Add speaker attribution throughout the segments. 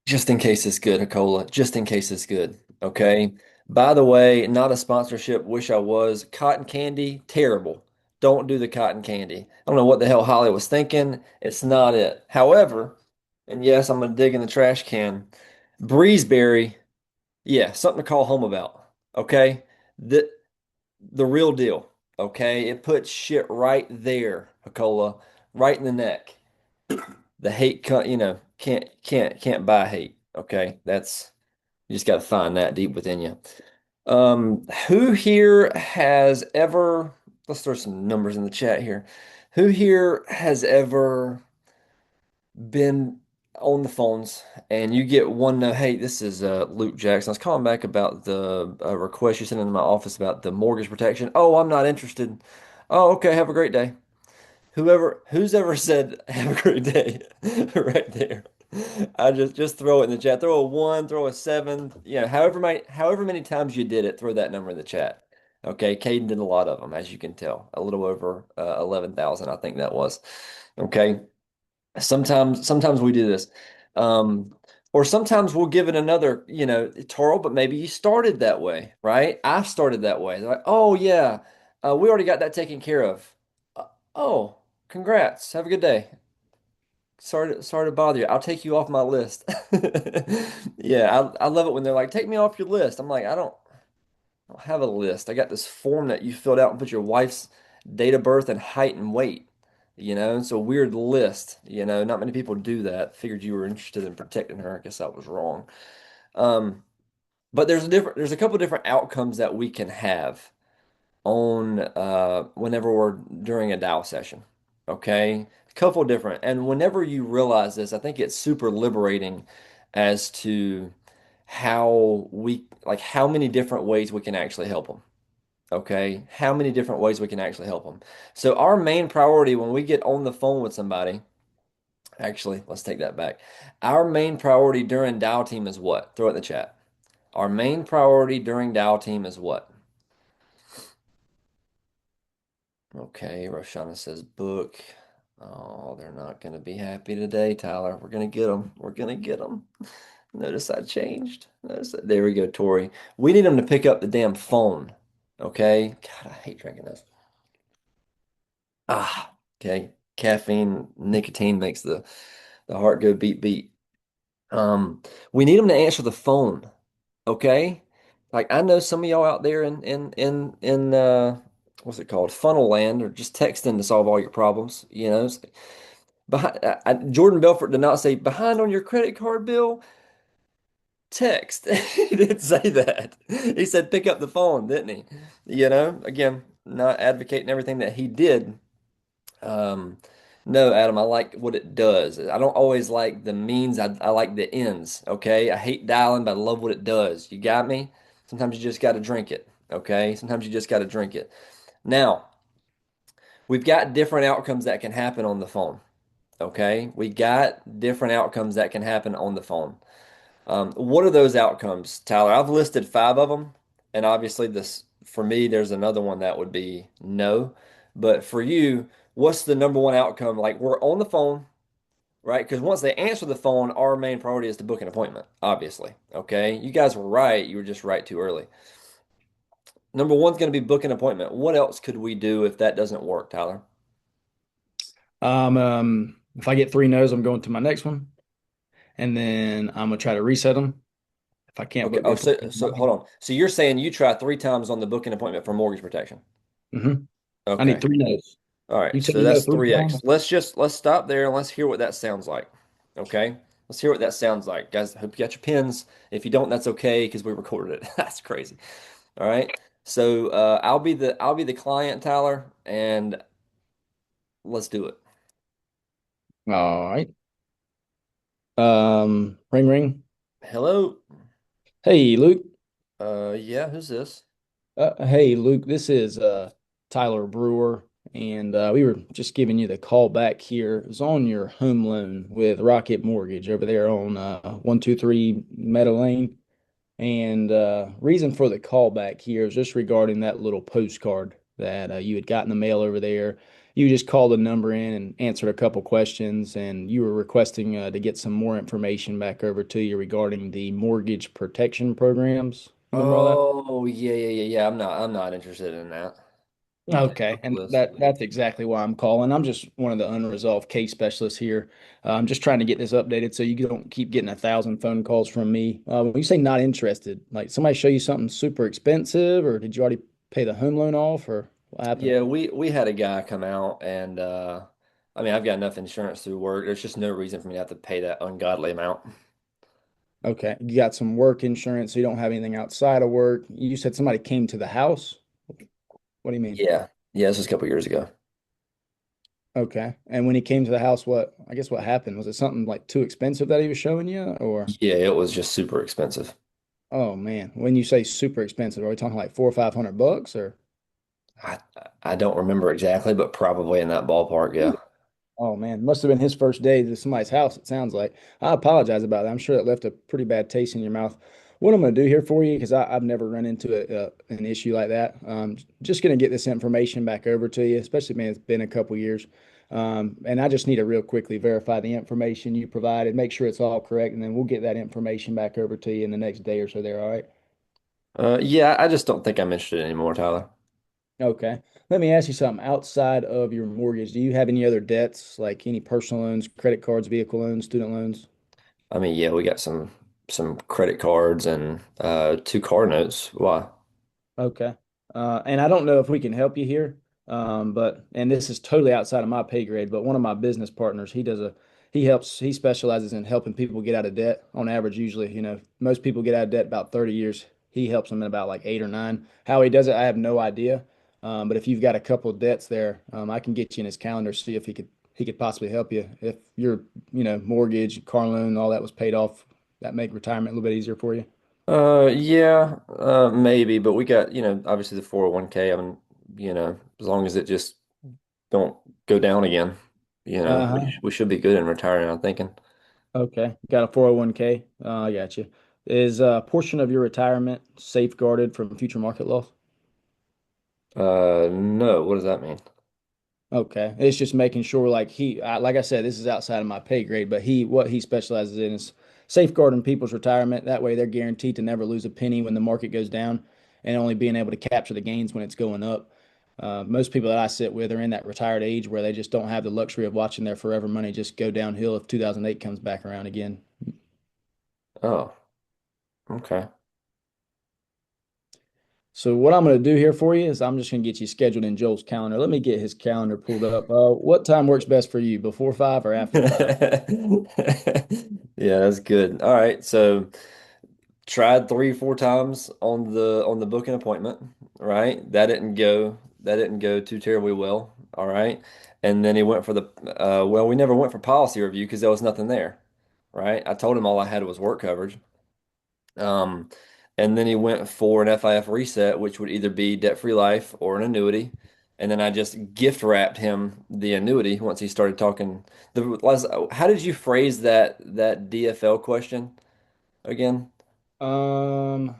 Speaker 1: Just in case it's good, Hakola. Just in case it's good. Okay. By the way, not a sponsorship. Wish I was. Cotton candy, terrible. Don't do the cotton candy. I don't know what the hell Holly was thinking. It's not it. However, and yes, I'm gonna dig in the trash can. Breezeberry, yeah, something to call home about. Okay. The the real deal. Okay. It puts shit right there, Hakola, right in the neck. The hate, can't buy hate. Okay, that's you just got to find that deep within you. Who here has ever? Let's throw some numbers in the chat here. Who here has ever been on the phones and you get one no? Hey, this is Luke Jackson. I was calling back about the request you sent into my office about the mortgage protection. Oh, I'm not interested. Oh, okay. Have a great day. Who's ever said have a great day right there. I just throw it in the chat. Throw a one, throw a seven, however many times you did it, throw that number in the chat. Okay, Caden did a lot of them, as you can tell. A little over 11,000, I think that was. Okay. Sometimes we do this. Um, or sometimes we'll give it another, twirl, but maybe you started that way, right? I started that way. They're like, oh yeah, we already got that taken care of. Oh, congrats. Have a good day. Sorry to bother you. I'll take you off my list. Yeah, I love it when they're like, take me off your list. I'm like, I don't have a list. I got this form that you filled out and put your wife's date of birth and height and weight. It's a weird list. Not many people do that. Figured you were interested in protecting her. I guess I was wrong. Um, but there's a couple different outcomes that we can have on whenever we're during a Dow session. Okay? A couple different. And whenever you realize this, I think it's super liberating as to how many different ways we can actually help them. Okay? How many different ways we can actually help them. So our main priority when we get on the phone with somebody, actually, let's take that back. Our main priority during Dow team is what? Throw it in the chat. Our main priority during Dow team is what? Okay, Roshana says book. Oh, they're not going to be happy today, Tyler. We're going to get them. We're going to get them. Notice I changed. There we go, Tori. We need them to pick up the damn phone. Okay? God, I hate drinking this. Okay. Caffeine, nicotine makes the heart go beat beat. Um, we need them to answer the phone. Okay? Like I know some of y'all out there in what's it called? Funnel land or just texting to solve all your problems. It's like, Jordan Belfort did not say behind on your credit card bill. Text. He didn't say that. He said pick up the phone, didn't he? Again, not advocating everything that he did. Um, no, Adam, I like what it does. I don't always like the means. I like the ends. Okay. I hate dialing, but I love what it does. You got me? Sometimes you just got to drink it. Okay. Sometimes you just got to drink it. Now, we've got different outcomes that can happen on the phone. Okay. We got different outcomes that can happen on the phone. What are those outcomes, Tyler? I've listed five of them, and obviously this for me, there's another one that would be no. But for you, what's the number one outcome? Like we're on the phone, right? Because once they answer the phone, our main priority is to book an appointment, obviously. Okay. You guys were right. You were just right too early. Number one's going to be book an appointment. What else could we do if that doesn't work, Tyler?
Speaker 2: If I get three no's, I'm going to my next one, and then I'm gonna try to reset them. If I can't
Speaker 1: Okay.
Speaker 2: book the
Speaker 1: Oh, so hold
Speaker 2: appointment,
Speaker 1: on. So you're saying you try three times on the booking appointment for mortgage protection?
Speaker 2: mm-hmm. I need
Speaker 1: Okay.
Speaker 2: three no's.
Speaker 1: All right,
Speaker 2: You tell
Speaker 1: so
Speaker 2: me no
Speaker 1: that's
Speaker 2: three
Speaker 1: 3x.
Speaker 2: times.
Speaker 1: Let's stop there and let's hear what that sounds like. Okay? Let's hear what that sounds like. Guys, I hope you got your pens. If you don't, that's okay because we recorded it. That's crazy. All right. So I'll be the client, Tyler, and let's do it.
Speaker 2: All right. Ring ring.
Speaker 1: Hello.
Speaker 2: Hey Luke.
Speaker 1: Yeah, who's this?
Speaker 2: Hey Luke. This is Tyler Brewer, and we were just giving you the call back here. It was on your home loan with Rocket Mortgage over there on 123 Meadow Lane. And reason for the call back here is just regarding that little postcard that you had got in the mail over there. You just called a number in and answered a couple questions, and you were requesting to get some more information back over to you regarding the mortgage protection programs. You remember all that?
Speaker 1: Oh, yeah, yeah, yeah, yeah. I'm not interested in that. Yeah,
Speaker 2: Okay, and
Speaker 1: Liz.
Speaker 2: that's exactly why I'm calling. I'm just one of the unresolved case specialists here. I'm just trying to get this updated so you don't keep getting 1,000 phone calls from me. When you say not interested, like somebody show you something super expensive, or did you already pay the home loan off, or what happened?
Speaker 1: Yeah, we had a guy come out and I mean I've got enough insurance through work. There's just no reason for me to have to pay that ungodly amount.
Speaker 2: Okay, you got some work insurance, so you don't have anything outside of work. You said somebody came to the house. What do you mean?
Speaker 1: Yeah. Yeah, this was a couple years ago.
Speaker 2: Okay, and when he came to the house, I guess what happened? Was it something like too expensive that he was showing you, or?
Speaker 1: Yeah, it was just super expensive.
Speaker 2: Oh man, when you say super expensive, are we talking like 400 or 500 bucks or?
Speaker 1: I I don't remember exactly, but probably in that ballpark, yeah.
Speaker 2: Oh man, must have been his first day to somebody's house, it sounds like. I apologize about that. I'm sure it left a pretty bad taste in your mouth. What I'm going to do here for you, because I've never run into an issue like that, just going to get this information back over to you, especially, man, it's been a couple years. And I just need to real quickly verify the information you provided, make sure it's all correct, and then we'll get that information back over to you in the next day or so there, all right?
Speaker 1: Yeah, I just don't think I'm interested anymore, Tyler.
Speaker 2: Okay. Let me ask you something. Outside of your mortgage, do you have any other debts, like any personal loans, credit cards, vehicle loans, student loans?
Speaker 1: I mean, yeah, we got some credit cards and two car notes. Why?
Speaker 2: Okay. And I don't know if we can help you here, and this is totally outside of my pay grade, but one of my business partners, he specializes in helping people get out of debt on average. Usually, most people get out of debt about 30 years. He helps them in about like 8 or 9. How he does it, I have no idea. But if you've got a couple of debts there, I can get you in his calendar, see if he could possibly help you. If your, mortgage, car loan, all that was paid off, that make retirement a little bit easier for you.
Speaker 1: Yeah, maybe, but we got, obviously the 401k. I mean, as long as it just don't go down again,
Speaker 2: Uh-huh.
Speaker 1: we should be good in retiring, I'm thinking.
Speaker 2: Okay. Got a 401k. I got you. Is a portion of your retirement safeguarded from future market loss?
Speaker 1: No, what does that mean?
Speaker 2: Okay. It's just making sure, like like I said, this is outside of my pay grade, but what he specializes in is safeguarding people's retirement. That way they're guaranteed to never lose a penny when the market goes down and only being able to capture the gains when it's going up. Most people that I sit with are in that retired age where they just don't have the luxury of watching their forever money just go downhill if 2008 comes back around again.
Speaker 1: Oh, okay.
Speaker 2: So what I'm going to do here for you is I'm just going to get you scheduled in Joel's calendar. Let me get his calendar pulled up. What time works best for you? Before 5 or after 5?
Speaker 1: Yeah, that's good. All right, so tried 3, 4 times on the booking appointment, right? That didn't go too terribly well. All right. And then he went for the well, we never went for policy review because there was nothing there, right? I told him all I had was work coverage. Um, and then he went for an FIF reset, which would either be debt-free life or an annuity. And then I just gift wrapped him the annuity once he started talking. How did you phrase that DFL question again?
Speaker 2: Um,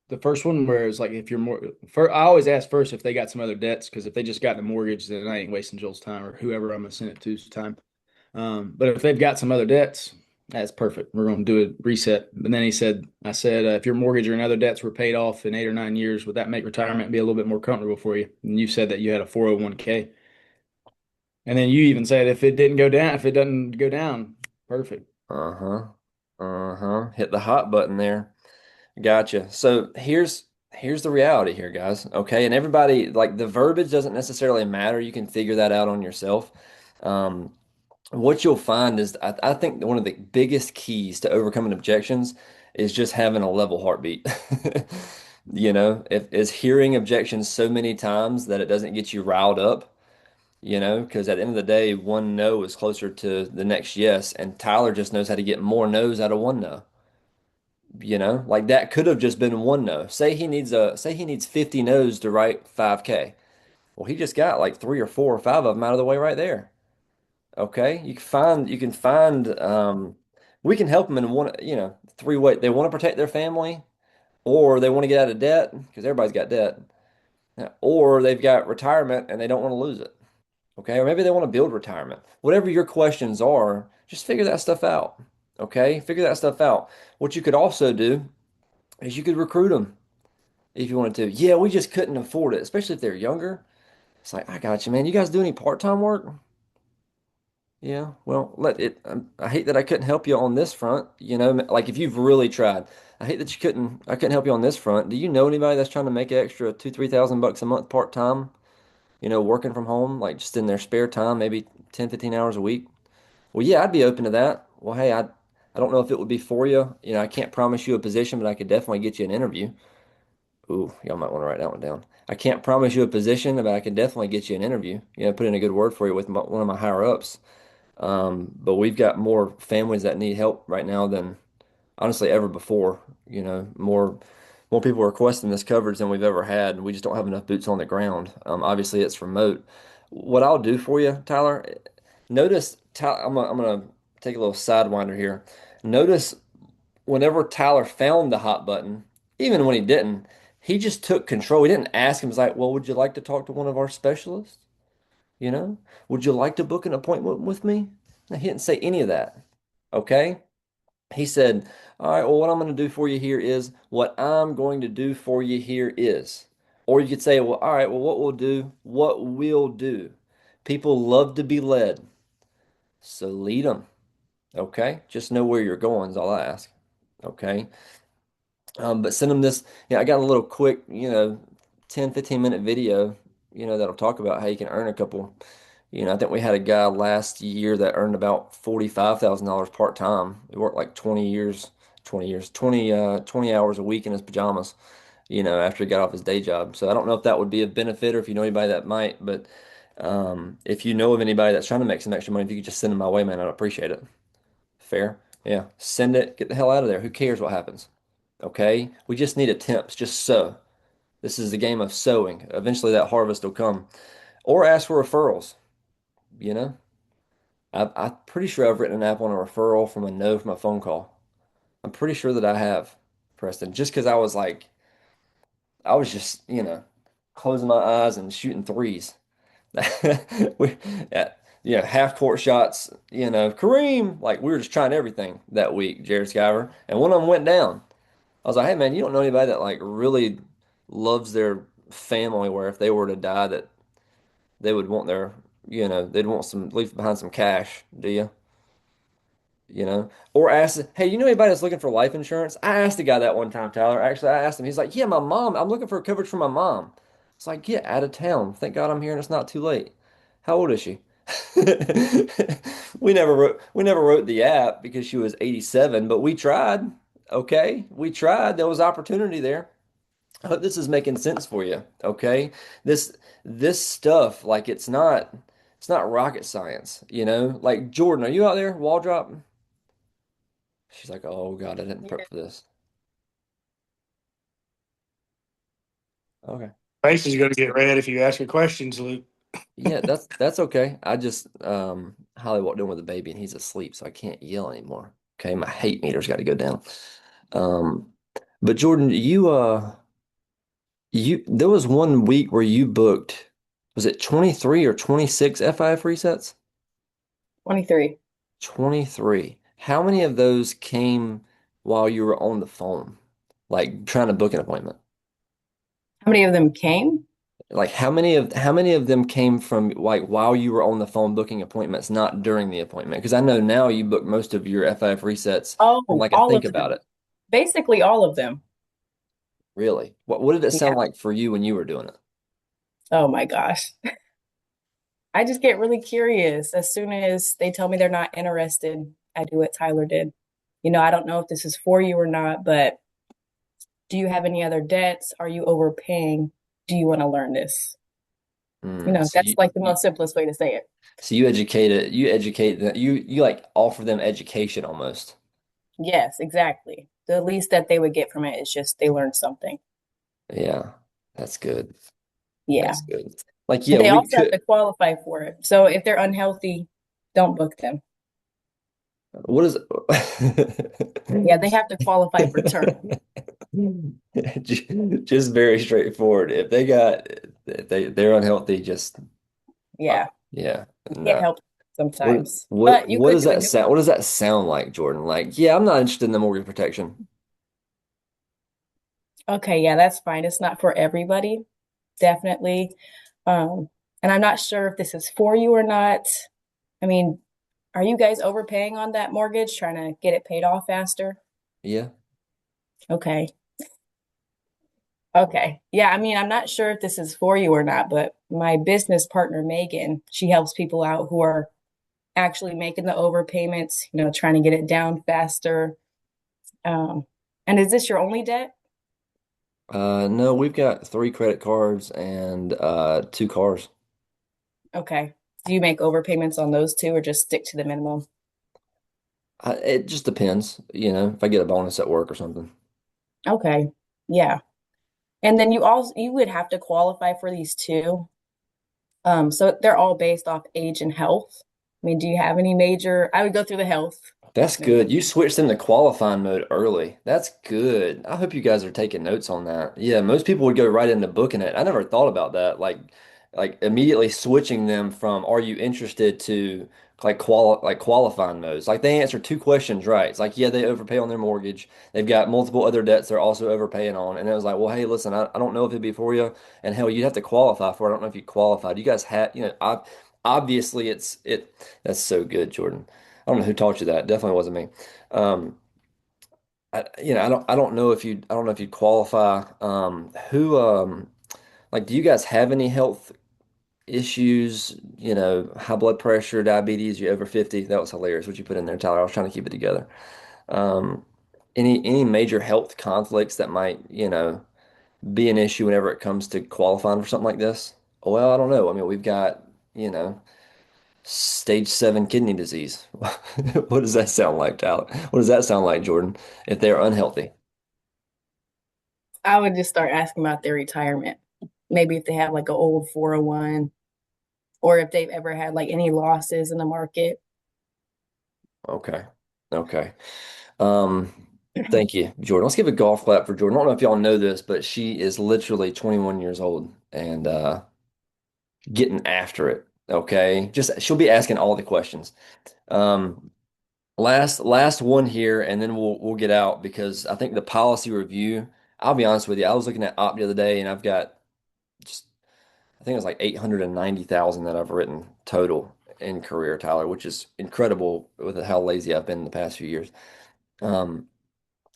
Speaker 2: the first one where it's like if you're more, I always ask first if they got some other debts because if they just got the mortgage, then I ain't wasting Joel's time or whoever I'm gonna send it to's time. But if they've got some other debts, that's perfect. We're gonna do a reset. But then I said, if your mortgage or another debts were paid off in 8 or 9 years, would that make retirement be a little bit more comfortable for you? And you said that you had a 401k. And then you even said if it doesn't go down, perfect.
Speaker 1: Uh-huh. Uh-huh. Hit the hot button there. Gotcha. So here's the reality here, guys. Okay. And everybody, like the verbiage doesn't necessarily matter. You can figure that out on yourself. Um, what you'll find is I think one of the biggest keys to overcoming objections is just having a level heartbeat. If is hearing objections so many times that it doesn't get you riled up, because at the end of the day, one no is closer to the next yes, and Tyler just knows how to get more no's out of one no. Like that could have just been one no. Say he needs 50 no's to write 5K. Well, he just got like 3 or 4 or 5 of them out of the way right there. Okay, we can help them in one, 3 way. They want to protect their family, or they want to get out of debt because everybody's got debt, or they've got retirement and they don't want to lose it. Okay. Or maybe they want to build retirement. Whatever your questions are, just figure that stuff out. Okay. Figure that stuff out. What you could also do is you could recruit them if you wanted to. Yeah, we just couldn't afford it, especially if they're younger. It's like, I got you, man. You guys do any part-time work? Yeah, well, let it. I hate that I couldn't help you on this front. Like if you've really tried, I hate that you couldn't. I couldn't help you on this front. Do you know anybody that's trying to make an extra 2, 3 thousand bucks a month part time? Working from home, like just in their spare time, maybe 10, 15 hours a week. Well, yeah, I'd be open to that. Well, hey, I don't know if it would be for you. I can't promise you a position, but I could definitely get you an interview. Ooh, y'all might want to write that one down. I can't promise you a position, but I could definitely get you an interview. Put in a good word for you with one of my higher ups. But we've got more families that need help right now than honestly ever before. More people are requesting this coverage than we've ever had, and we just don't have enough boots on the ground. Obviously, it's remote. What I'll do for you, Tyler, notice, I'm gonna take a little sidewinder here. Notice whenever Tyler found the hot button, even when he didn't, he just took control. He didn't ask him. He's like, "Well, would you like to talk to one of our specialists? You know, would you like to book an appointment with me?" No, he didn't say any of that. Okay. He said, "All right, well, what I'm going to do for you here is what I'm going to do for you here is." Or you could say, "Well, all right, well, what we'll do. People love to be led. So lead them." Okay. Just know where you're going is all I ask. Okay. But send them this. I got a little quick, 10, 15 minute video, that'll talk about how you can earn a couple. I think we had a guy last year that earned about $45,000 part-time. He worked like 20 hours a week in his pajamas, after he got off his day job. So I don't know if that would be a benefit or if you know anybody that might, but if you know of anybody that's trying to make some extra money, if you could just send them my way, man, I'd appreciate it. Fair? Yeah. Send it. Get the hell out of there. Who cares what happens? Okay? We just need attempts. Just sow. This is the game of sowing. Eventually that harvest will come. Or ask for referrals, you know? I'm pretty sure I've written an app on a referral from a no from a phone call. I'm pretty sure that I have, Preston, just because I was just, closing my eyes and shooting threes. We, half court shots, Kareem, like we were just trying everything that week, Jared Skyver. And one of them went down. I was like, hey man, you don't know anybody that like really loves their family where if they were to die that they would want they'd want some leave behind some cash, do you? Or ask, hey, you know anybody that's looking for life insurance? I asked a guy that one time, Tyler. Actually, I asked him. He's like, yeah, my mom. I'm looking for coverage for my mom. It's like, get out of town. Thank God I'm here and it's not too late. How old is she? We never wrote the app because she was 87, but we tried. Okay, we tried. There was opportunity there. I hope this is making sense for you. Okay, this this stuff like it's not rocket science. Like Jordan, are you out there? Wall drop. She's like, oh God, I didn't prep for this. Okay.
Speaker 3: Face is going to get red if you ask her questions, Luke.
Speaker 1: Yeah, that's okay. I just Holly walked in with a baby and he's asleep, so I can't yell anymore. Okay, my hate meter's got to go down. Um, but Jordan, you there was one week where you booked, was it 23 or 26 FIF resets?
Speaker 4: 23.
Speaker 1: 23. How many of those came while you were on the phone, like trying to book an appointment?
Speaker 4: How many of them came?
Speaker 1: Like how many of them came from like while you were on the phone booking appointments, not during the appointment? Because I know now you book most of your FIF resets from
Speaker 4: Oh,
Speaker 1: like a
Speaker 4: all
Speaker 1: think
Speaker 4: of
Speaker 1: about
Speaker 4: them.
Speaker 1: it.
Speaker 4: Basically, all of them.
Speaker 1: Really? What did it
Speaker 4: Yeah.
Speaker 1: sound like for you when you were doing it?
Speaker 4: Oh my gosh. I just get really curious. As soon as they tell me they're not interested, I do what Tyler did. I don't know if this is for you or not, but do you have any other debts? Are you overpaying? Do you want to learn this?
Speaker 1: Mm, so
Speaker 4: That's
Speaker 1: you,
Speaker 4: like the
Speaker 1: you
Speaker 4: most simplest way to say it.
Speaker 1: so you educate them, you like offer them education almost.
Speaker 4: Yes, exactly. The least that they would get from it is just they learned something.
Speaker 1: Yeah, that's good.
Speaker 4: Yeah.
Speaker 1: That's good. Like,
Speaker 4: But
Speaker 1: yeah,
Speaker 4: they
Speaker 1: we
Speaker 4: also have
Speaker 1: could.
Speaker 4: to qualify for it. So if they're unhealthy, don't book them.
Speaker 1: What is
Speaker 4: Yeah, they have to qualify for term.
Speaker 1: just very straightforward. If they're unhealthy, just
Speaker 4: Yeah.
Speaker 1: Yeah.
Speaker 4: Get
Speaker 1: No.
Speaker 4: help
Speaker 1: What
Speaker 4: sometimes,
Speaker 1: what
Speaker 4: but you
Speaker 1: what
Speaker 4: could
Speaker 1: does
Speaker 4: do a
Speaker 1: that
Speaker 4: new
Speaker 1: sound? What does that sound like, Jordan? Like, yeah, I'm not interested in the mortgage protection.
Speaker 4: Okay, yeah, that's fine. It's not for everybody, definitely. Um, and I'm not sure if this is for you or not. I mean, are you guys overpaying on that mortgage, trying to get it paid off faster?
Speaker 1: Yeah.
Speaker 4: Okay. Okay. Yeah, I mean, I'm not sure if this is for you or not, but my business partner, Megan, she helps people out who are actually making the overpayments, trying to get it down faster. Um, and is this your only debt?
Speaker 1: No, we've got three credit cards and two cars.
Speaker 4: Okay. Do you make overpayments on those two or just stick to the minimum?
Speaker 1: It just depends, if I get a bonus at work or something.
Speaker 4: Okay. Yeah. And then you would have to qualify for these too. So they're all based off age and health. I mean, do you have any major? I would go through the health.
Speaker 1: That's
Speaker 4: Maybe.
Speaker 1: good. You switched them to qualifying mode early. That's good. I hope you guys are taking notes on that. Yeah, most people would go right into booking it. I never thought about that. Like immediately switching them from are you interested to like qualifying modes. Like they answer two questions right. It's like, yeah, they overpay on their mortgage. They've got multiple other debts they're also overpaying on. And it was like, well, hey, listen, I don't know if it'd be for you. And hell, you'd have to qualify for it. I don't know if you qualified. You guys had, obviously that's so good, Jordan. I don't know who taught you that. Definitely wasn't me. Um, I don't know if you qualify. Like, do you guys have any health issues? High blood pressure, diabetes, you over 50? That was hilarious what you put in there, Tyler. I was trying to keep it together. Um, any major health conflicts that might, be an issue whenever it comes to qualifying for something like this? Well, I don't know. I mean, we've got, stage 7 kidney disease. What does that sound like, Tyler? What does that sound like, Jordan, if they're unhealthy?
Speaker 4: I would just start asking about their retirement. Maybe if they have like an old 401 or if they've ever had like any losses in the market.
Speaker 1: Okay. Okay. Um, Thank you, Jordan. Let's give a golf clap for Jordan. I don't know if y'all know this, but she is literally 21 years old and getting after it. Okay. Just she'll be asking all the questions. Um, last one here, and then we'll get out because I think the policy review, I'll be honest with you, I was looking at Opt the other day and I've got just I think it was like 890,000 that I've written total in career, Tyler, which is incredible with how lazy I've been in the past few years. Um,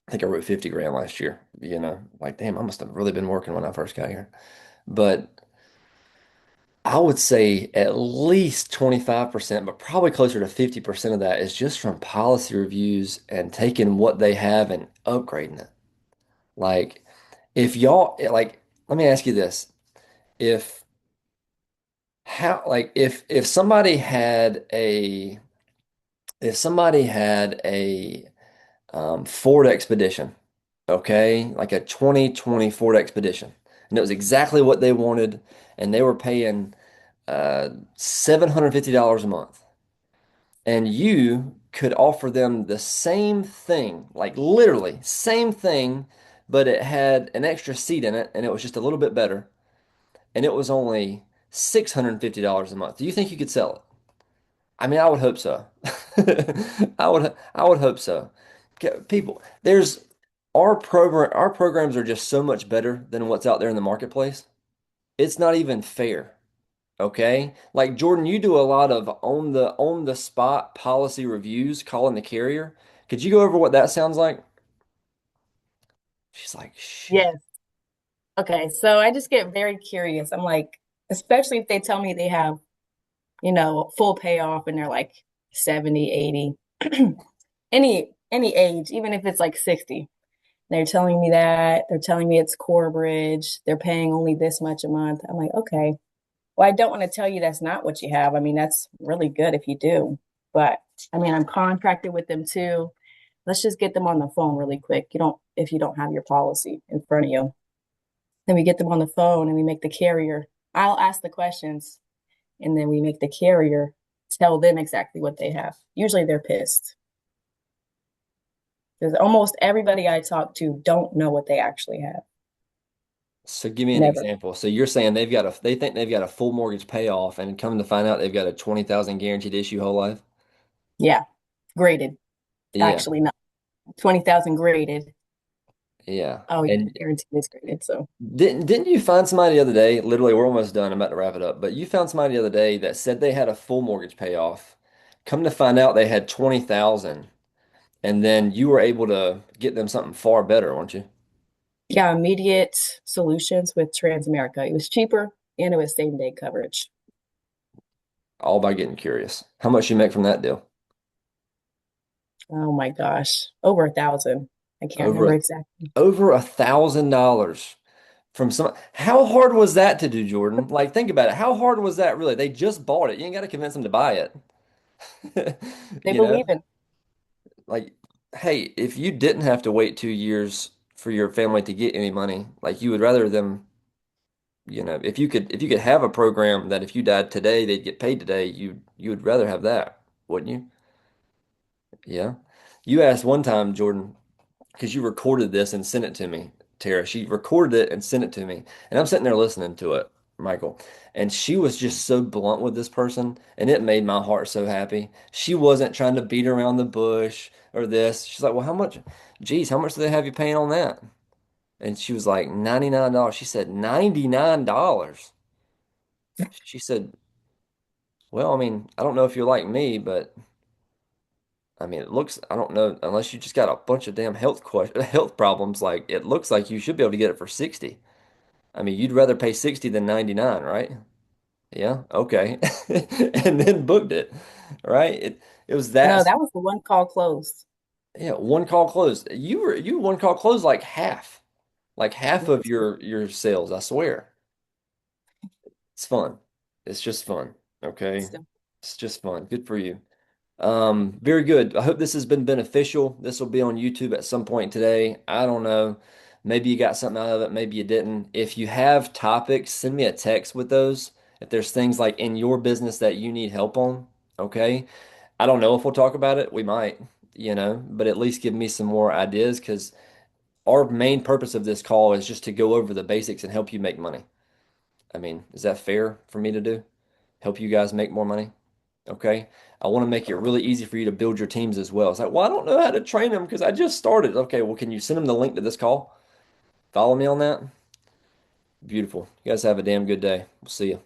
Speaker 1: I think I wrote 50 grand last year, like, damn, I must have really been working when I first got here. But I would say at least 25%, but probably closer to 50% of that is just from policy reviews and taking what they have and upgrading it. Like, if y'all, like, let me ask you this. If if somebody had a Ford Expedition, okay, like a 2020 Ford Expedition, and it was exactly what they wanted, and they were paying $750 a month, and you could offer them the same thing, like literally same thing, but it had an extra seat in it, and it was just a little bit better, and it was only $650 a month. Do you think you could sell it? I mean, I would hope so. I would hope so. People, there's our programs are just so much better than what's out there in the marketplace. It's not even fair. Okay? Like Jordan, you do a lot of on the spot policy reviews calling the carrier. Could you go over what that sounds like? She's like, shit.
Speaker 4: Yes. Okay. So I just get very curious. I'm like, especially if they tell me they have, full payoff and they're like 70, 80, any age, even if it's like 60. They're telling me that. They're telling me it's core bridge. They're paying only this much a month. I'm like, okay. Well, I don't want to tell you that's not what you have. I mean, that's really good if you do. But I mean, I'm contracted with them too. Let's just get them on the phone really quick. If you don't have your policy in front of you, then we get them on the phone and we make the carrier. I'll ask the questions and then we make the carrier tell them exactly what they have. Usually they're pissed because almost everybody I talk to don't know what they actually have.
Speaker 1: So give me an
Speaker 4: Never.
Speaker 1: example. So you're saying they think they've got a full mortgage payoff and come to find out they've got a 20,000 guaranteed issue whole life?
Speaker 4: Yeah, graded.
Speaker 1: Yeah.
Speaker 4: Actually, not 20,000 graded.
Speaker 1: Yeah.
Speaker 4: Oh, yeah,
Speaker 1: And
Speaker 4: guaranteed is graded. So,
Speaker 1: didn't you find somebody the other day? Literally, we're almost done. I'm about to wrap it up. But you found somebody the other day that said they had a full mortgage payoff. Come to find out they had 20,000 and then you were able to get them something far better, weren't you?
Speaker 4: yeah, immediate solutions with Transamerica. It was cheaper and it was same day coverage.
Speaker 1: All by getting curious. How much you make from that deal?
Speaker 4: Oh my gosh, over 1,000. I can't remember
Speaker 1: Over
Speaker 4: exactly.
Speaker 1: over $1,000 from some. How hard was that to do, Jordan? Like, think about it. How hard was that really? They just bought it. You ain't got to convince them to buy it.
Speaker 4: They
Speaker 1: You know,
Speaker 4: believe in.
Speaker 1: like, hey, if you didn't have to wait 2 years for your family to get any money, like you would rather them, if you could have a program that if you died today, they'd get paid today, you would rather have that, wouldn't you? Yeah. You asked one time, Jordan, because you recorded this and sent it to me, Tara. She recorded it and sent it to me. And I'm sitting there listening to it, Michael. And she was just so blunt with this person, and it made my heart so happy. She wasn't trying to beat around the bush or this. She's like, well, how much? Geez, how much do they have you paying on that? And she was like, $99. She said, $99. She said, well, I mean, I don't know if you're like me, but I mean, I don't know, unless you just got a bunch of damn health problems, like it looks like you should be able to get it for 60. I mean, you'd rather pay 60 than 99, right? Yeah, okay. And then booked it, right? It was
Speaker 4: No,
Speaker 1: that,
Speaker 4: that was the one call closed.
Speaker 1: yeah, one call closed. You one call closed like half of your sales, I swear. It's fun. It's just fun, okay?
Speaker 4: So,
Speaker 1: It's just fun. Good for you. Very good. I hope this has been beneficial. This will be on YouTube at some point today. I don't know. Maybe you got something out of it, maybe you didn't. If you have topics, send me a text with those. If there's things like in your business that you need help on, okay? I don't know if we'll talk about it. We might, but at least give me some more ideas because our main purpose of this call is just to go over the basics and help you make money. I mean, is that fair for me to do? Help you guys make more money? Okay. I want to make it really easy for you to build your teams as well. It's like, well, I don't know how to train them because I just started. Okay. Well, can you send them the link to this call? Follow me on that. Beautiful. You guys have a damn good day. We'll see you.